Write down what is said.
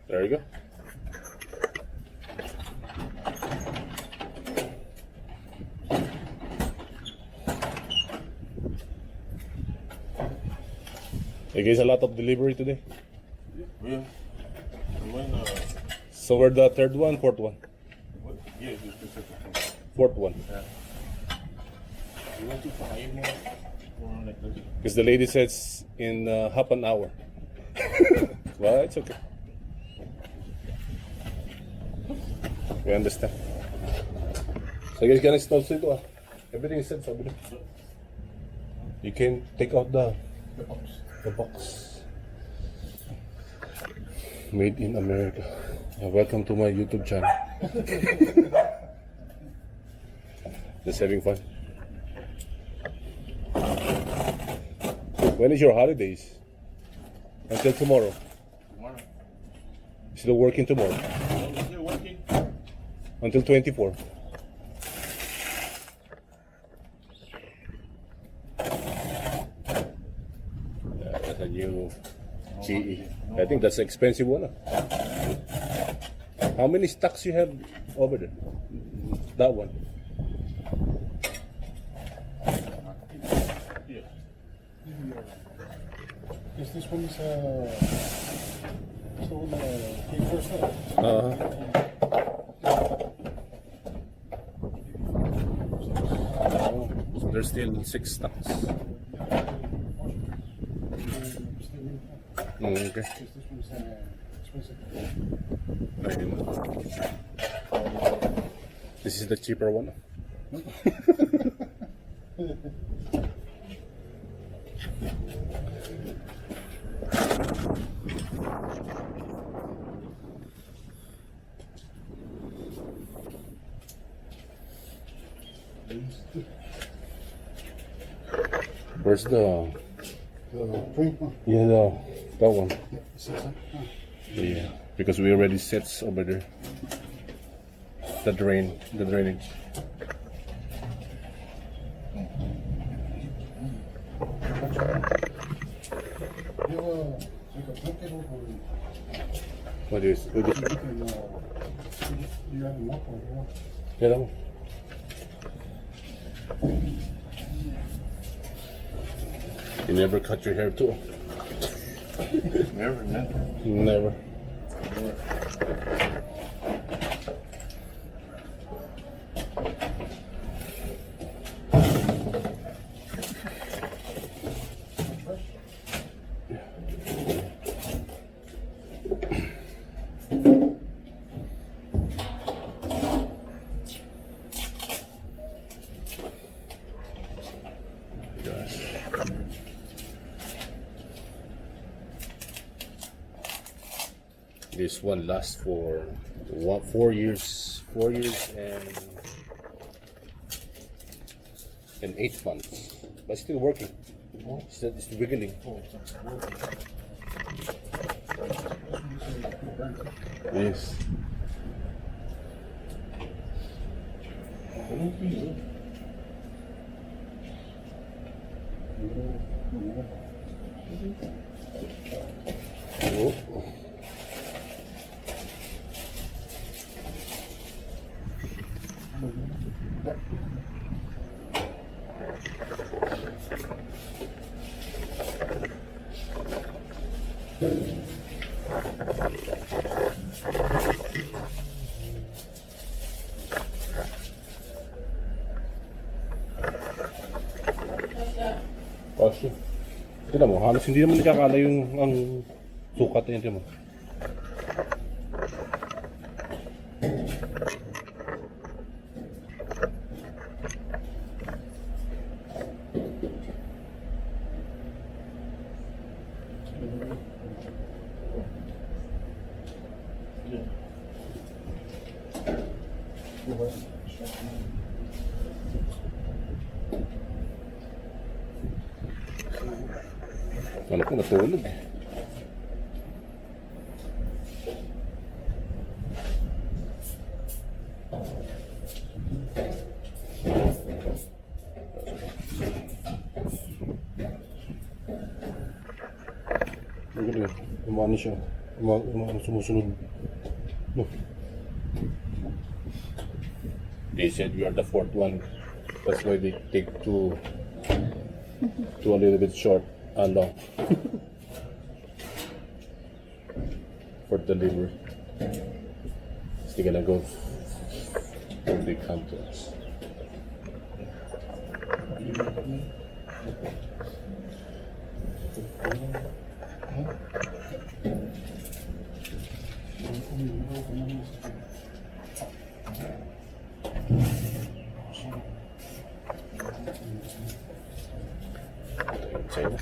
There you go. I guess a lot of delivery today. Yeah. When, So we're the third one, fourth one. what? Yeah, just the second. Fourth one. Yeah. You want to 5 more? Or like that? Because the lady says in half an hour. Well, it's okay. We understand. So guys, ganun install ito ah. Everything is set, sabi na. You can take out the box. Made in America. Welcome to my YouTube channel. Just having fun. When is your holidays? Until tomorrow. Tomorrow. Still working tomorrow. Oh, still working? Until 24. That's a new GE. I think that's an expensive one. How many stocks you have over there? That one. Yeah. Yes, this one is so came first up. So there's still 6 stocks. Okay. Yes, this one's expensive. This is the cheaper one. Where's the Print one. that one? Is this one? Yeah, because we already set over there. The drainage. You like a blanket or What is? you can you have a mop or what? Kaya mo. You never cut your hair too? Never, man. Never. This one lasts for 4 years, 4 years and 8 months, but still working. Still wiggling. Yes. Oh. Kasi, tignan mo, halos hindi naman nakakala yung ang sukat niya, tignan mo. Ano ko, natulog eh. Ang galing, umani siya. Mga sumusunod. No. They said we are the fourth one. That's why they take two a little bit short and long for delivery. They're gonna go when they come to us. China.